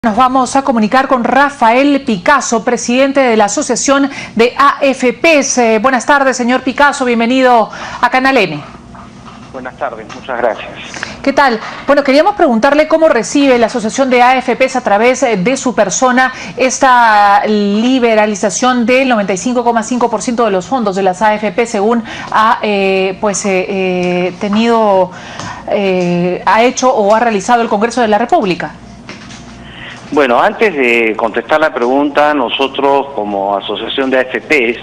Nos vamos a comunicar con Rafael Picasso, presidente de la Asociación de AFPs. Buenas tardes, señor Picasso, bienvenido a Canal N. Buenas tardes, muchas gracias. ¿Qué tal? Bueno, queríamos preguntarle cómo recibe la Asociación de AFPs a través de su persona esta liberalización del 95,5% de los fondos de las AFP según ha hecho o ha realizado el Congreso de la República. Bueno, antes de contestar la pregunta, nosotros como Asociación de AFPs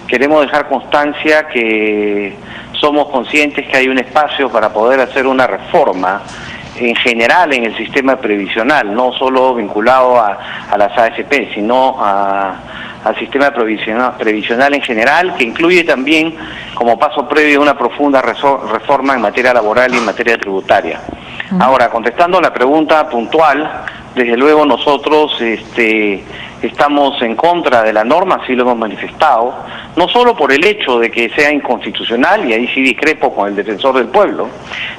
queremos dejar constancia que somos conscientes que hay un espacio para poder hacer una reforma en general en el sistema previsional, no solo vinculado a las AFP, sino al sistema previsional en general, que incluye también como paso previo una profunda reforma en materia laboral y en materia tributaria. Ahora, contestando a la pregunta puntual, desde luego nosotros estamos en contra de la norma, así lo hemos manifestado, no solo por el hecho de que sea inconstitucional, y ahí sí discrepo con el defensor del pueblo,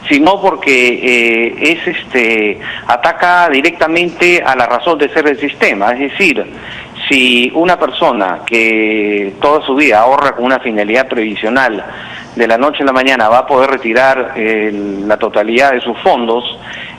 sino porque ataca directamente a la razón de ser del sistema. Es decir, si una persona que toda su vida ahorra con una finalidad previsional, de la noche a la mañana va a poder retirar la totalidad de sus fondos,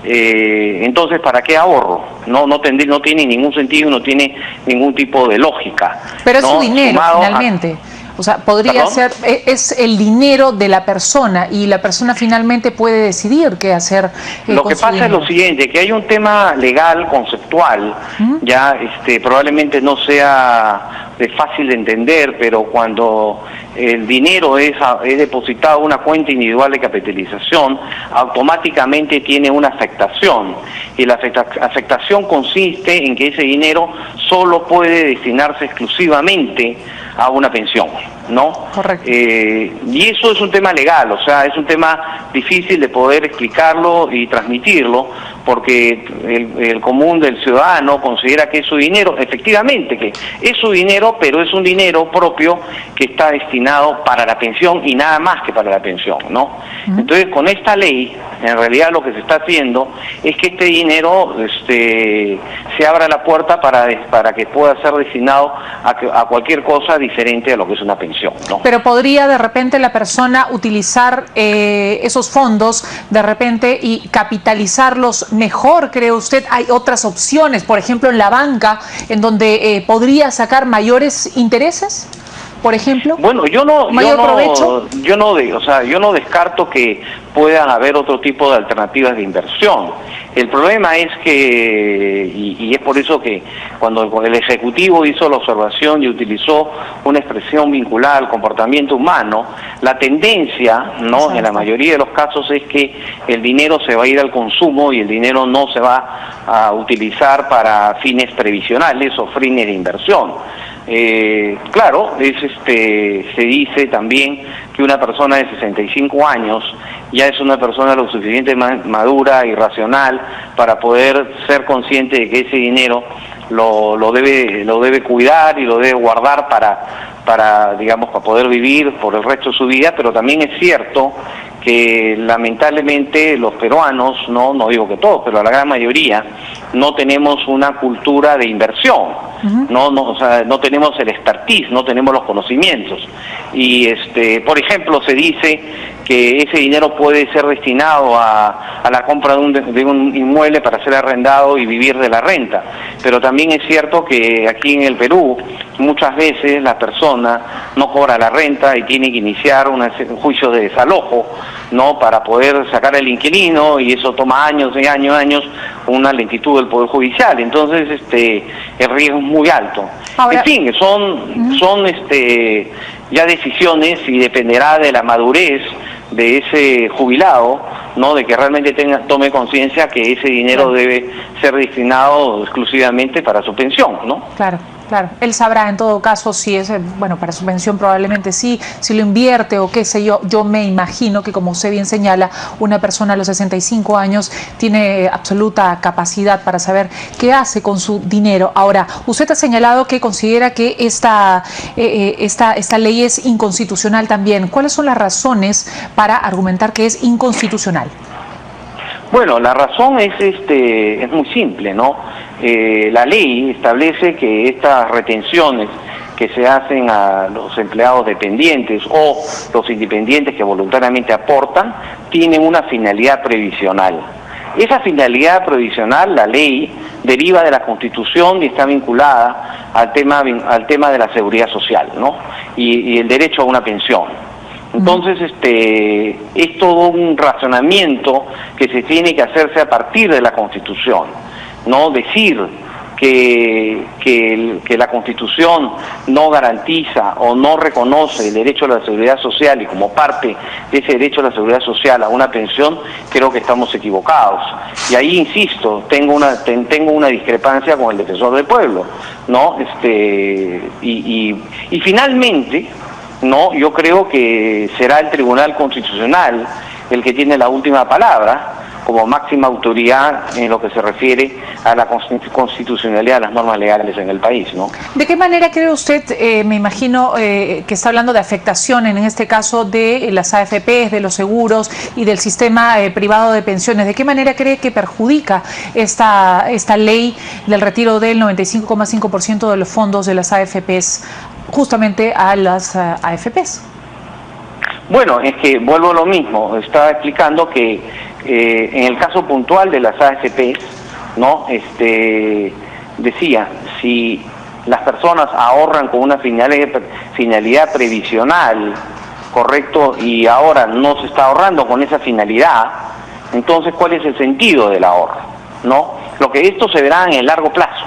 entonces ¿para qué ahorro? No tiene ningún sentido, no tiene ningún tipo de lógica. Pero es su dinero, finalmente. O sea, podría ser, es el dinero de la persona y la persona finalmente puede decidir qué hacer. Lo que pasa es lo siguiente, que hay un tema legal, conceptual, ya probablemente no sea fácil de entender, pero cuando el dinero es depositado en una cuenta individual de capitalización, automáticamente tiene una afectación, y la afectación consiste en que ese dinero solo puede destinarse exclusivamente a una pensión, ¿no? Correcto. Y eso es un tema legal, o sea, es un tema difícil de poder explicarlo y transmitirlo, porque el común del ciudadano considera que es su dinero, efectivamente que es su dinero, pero es un dinero propio que está destinado para la pensión y nada más que para la pensión, ¿no? Entonces, con esta ley, en realidad lo que se está haciendo es que este dinero se abra la puerta para que pueda ser destinado a cualquier cosa diferente a lo que es una pensión, ¿no? Pero podría de repente la persona utilizar esos fondos de repente y capitalizarlos mejor, ¿cree usted? Hay otras opciones, por ejemplo en la banca, en donde podría sacar mayores intereses, por ejemplo. Bueno, yo no descarto que puedan haber otro tipo de alternativas de inversión. El problema es que, y es por eso que cuando el Ejecutivo hizo la observación y utilizó una expresión vinculada al comportamiento humano, la tendencia, ¿no?, en la mayoría de los casos es que el dinero se va a ir al consumo y el dinero no se va a utilizar para fines previsionales o fines de inversión. Claro, se dice también que una persona de 65 años ya es una persona lo suficientemente madura y racional para poder ser consciente de que ese dinero lo debe cuidar y lo debe guardar para poder vivir por el resto de su vida. Pero también es cierto que lamentablemente los peruanos, no digo que todos, pero la gran mayoría, no tenemos una cultura de inversión. O sea, no tenemos el expertise, no tenemos los conocimientos. Y por ejemplo, se dice que ese dinero puede ser destinado a la compra de un inmueble para ser arrendado y vivir de la renta. Pero también es cierto que aquí en el Perú muchas veces la persona no cobra la renta y tiene que iniciar un juicio de desalojo, ¿no?, para poder sacar al inquilino, y eso toma años y años, una lentitud del Poder Judicial. Entonces el riesgo es muy alto. Ahora, en fin, son ya decisiones, y dependerá de la madurez de ese jubilado, ¿no?, de que realmente tome conciencia que ese dinero debe ser destinado exclusivamente para su pensión, ¿no? Claro. Claro, él sabrá en todo caso si es, bueno, para su pensión probablemente sí, si lo invierte o qué sé yo. Yo me imagino que, como usted bien señala, una persona a los 65 años tiene absoluta capacidad para saber qué hace con su dinero. Ahora, usted ha señalado que considera que esta ley es inconstitucional también. ¿Cuáles son las razones para argumentar que es inconstitucional? Bueno, la razón es muy simple, ¿no? La ley establece que estas retenciones que se hacen a los empleados dependientes o los independientes que voluntariamente aportan, tienen una finalidad previsional. Esa finalidad previsional, la ley, deriva de la Constitución y está vinculada al tema de la seguridad social, ¿no? Y el derecho a una pensión. Entonces, es todo un razonamiento que se tiene que hacerse a partir de la Constitución, ¿no? Decir que la Constitución no garantiza o no reconoce el derecho a la seguridad social y como parte de ese derecho a la seguridad social a una pensión, creo que estamos equivocados. Y ahí, insisto, tengo una discrepancia con el defensor del pueblo, ¿no? Y finalmente, no, yo creo que será el Tribunal Constitucional el que tiene la última palabra como máxima autoridad en lo que se refiere a la constitucionalidad de las normas legales en el país, ¿no? ¿De qué manera cree usted, me imagino que está hablando de afectación, en este caso de las AFPs, de los seguros y del sistema privado de pensiones? ¿De qué manera cree que perjudica esta ley del retiro del 95,5% de los fondos de las AFPs justamente a las AFPs? Bueno, es que vuelvo a lo mismo, estaba explicando que en el caso puntual de las AFPs, ¿no? Decía, si las personas ahorran con una finalidad previsional, correcto, y ahora no se está ahorrando con esa finalidad, entonces ¿cuál es el sentido del ahorro? ¿No? Lo que esto se verá en el largo plazo,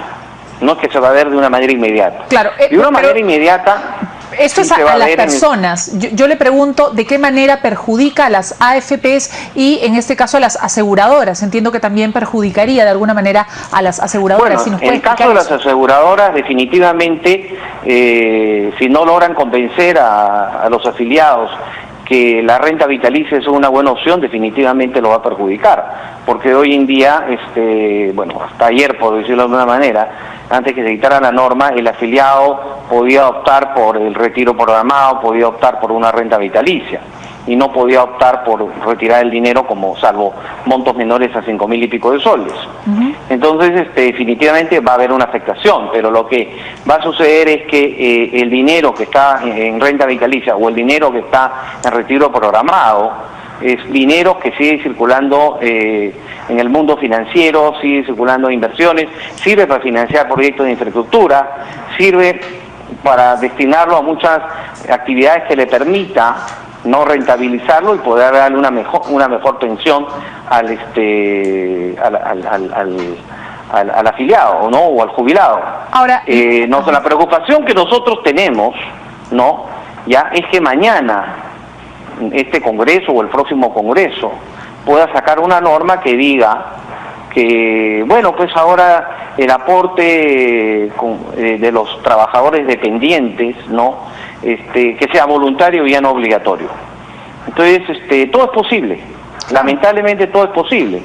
no es que se va a ver de una manera inmediata. Claro, de una manera inmediata. Esto sí es a las personas. Yo le pregunto de qué manera perjudica a las AFPs y en este caso a las aseguradoras. Entiendo que también perjudicaría de alguna manera a las aseguradoras. Bueno, en el caso de las aseguradoras, definitivamente, si no logran convencer a los afiliados que la renta vitalicia es una buena opción, definitivamente lo va a perjudicar, porque hoy en día, bueno, hasta ayer, por decirlo de alguna manera, antes que se dictara la norma, el afiliado podía optar por el retiro programado, podía optar por una renta vitalicia, y no podía optar por retirar el dinero como salvo montos menores a 5.000 y pico de soles. Entonces, definitivamente va a haber una afectación, pero lo que va a suceder es que el dinero que está en renta vitalicia o el dinero que está en retiro programado es dinero que sigue circulando en el mundo financiero, sigue circulando en inversiones, sirve para financiar proyectos de infraestructura, sirve para destinarlo a muchas actividades que le permita no rentabilizarlo y poder darle una mejor pensión al afiliado, ¿no? O al jubilado. Ahora, la preocupación que nosotros tenemos, ¿no? Ya es que mañana este Congreso o el próximo Congreso pueda sacar una norma que diga que, bueno, pues ahora el aporte de los trabajadores dependientes, ¿no? Que sea voluntario y ya no obligatorio. Entonces, todo es posible. Lamentablemente todo es posible.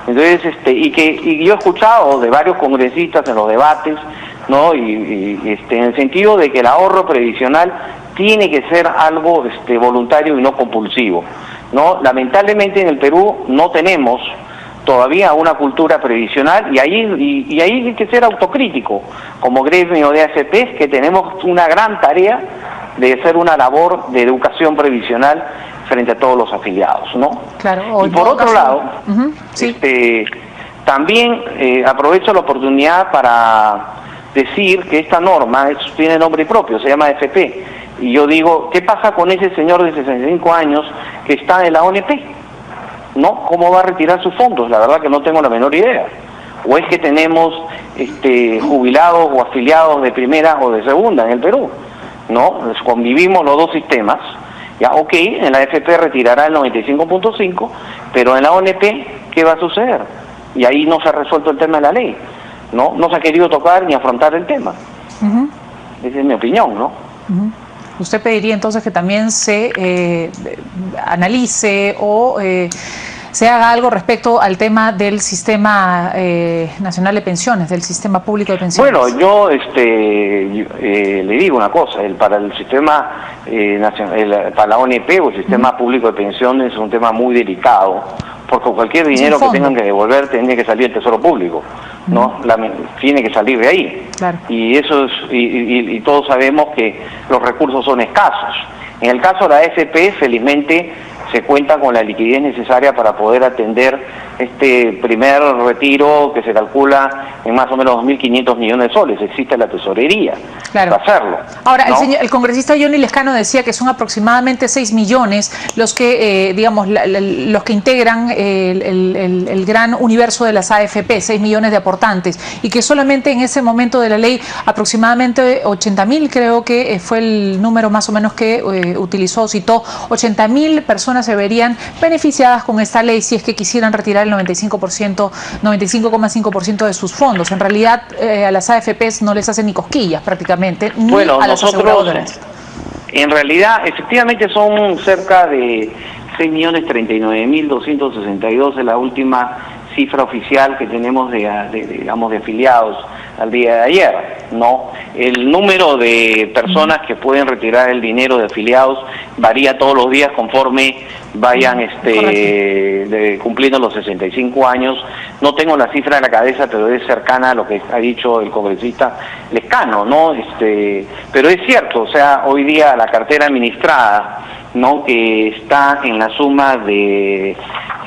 Entonces, y yo he escuchado de varios congresistas en los debates, ¿no? En el sentido de que el ahorro previsional tiene que ser algo voluntario y no compulsivo, ¿no? Lamentablemente en el Perú no tenemos todavía una cultura previsional y ahí hay que ser autocrítico como gremio de AFPs, que tenemos una gran tarea de hacer una labor de educación previsional frente a todos los afiliados, ¿no? Claro. Y por otro lado, sí. También aprovecho la oportunidad para decir que esta norma tiene nombre propio, se llama AFP. Y yo digo, ¿qué pasa con ese señor de 65 años que está en la ONP? ¿No? ¿Cómo va a retirar sus fondos? La verdad que no tengo la menor idea. ¿O es que tenemos jubilados o afiliados de primera o de segunda en el Perú? ¿No? Convivimos los dos sistemas. Ya, ok, en la AFP retirará el 95.5, pero en la ONP, ¿qué va a suceder? Y ahí no se ha resuelto el tema de la ley, ¿no? No se ha querido tocar ni afrontar el tema. Esa es mi opinión, ¿no? ¿Usted pediría entonces que también se analice o se haga algo respecto al tema del Sistema Nacional de Pensiones, del Sistema Público de Pensiones? Bueno, yo le digo una cosa, para el Sistema Nacional, para la ONP o el Sistema Público de Pensiones es un tema muy delicado, porque cualquier dinero que tengan que devolver tiene que salir del Tesoro Público, ¿no? Tiene que salir de ahí. Claro. Y eso es, y todos sabemos que los recursos son escasos. En el caso de la AFP, felizmente, se cuenta con la liquidez necesaria para poder atender este primer retiro que se calcula en más o menos 2.500 millones de soles. Existe la tesorería para hacerlo. Ahora, ¿no? el congresista Johnny Lescano decía que son aproximadamente 6 millones los que, digamos, los que integran el gran universo de las AFP, 6 millones de aportantes, y que solamente en ese momento de la ley aproximadamente 80.000, creo que fue el número más o menos que utilizó, citó, 80.000 personas se verían beneficiadas con esta ley si es que quisieran retirar el 95,5% de sus fondos. En realidad a las AFPs no les hacen ni cosquillas prácticamente, ni a las aseguradoras. En realidad, efectivamente son cerca de 6.039.262 es la última cifra oficial que tenemos digamos, de afiliados al día de ayer, ¿no? El número de personas que pueden retirar el dinero de afiliados varía todos los días conforme vayan cumpliendo los 65 años. No tengo la cifra en la cabeza, pero es cercana a lo que ha dicho el congresista Lescano, ¿no? Pero es cierto, o sea, hoy día la cartera administrada, ¿no? Que está en la suma de,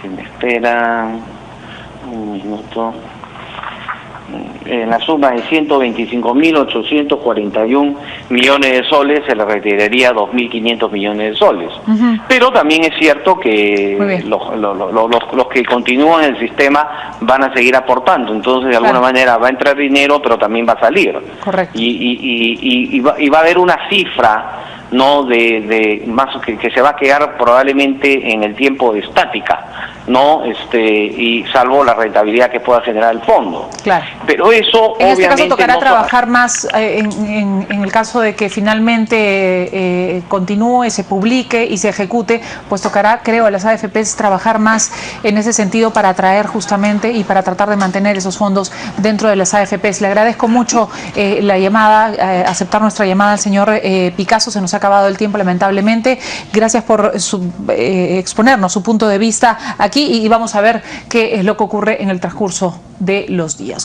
si me esperan un minuto, en la suma de 125.841 millones de soles, se le retiraría 2.500 millones de soles. Pero también es cierto que los que continúan el sistema van a seguir aportando, entonces de alguna manera va a entrar dinero, pero también va a salir. Correcto. Y va a haber una cifra, ¿no? de más que se va a quedar probablemente en el tiempo estática, ¿no? Y salvo la rentabilidad que pueda generar el fondo. Claro. Pero eso en este caso tocará trabajar más en el caso de que finalmente continúe, se publique y se ejecute, pues tocará, creo, a las AFPs trabajar más en ese sentido para atraer justamente y para tratar de mantener esos fondos dentro de las AFPs. Le agradezco mucho la llamada, aceptar nuestra llamada al señor Picasso. Se nos ha acabado el tiempo, lamentablemente. Gracias por exponernos su punto de vista aquí y vamos a ver qué es lo que ocurre en el transcurso de los días.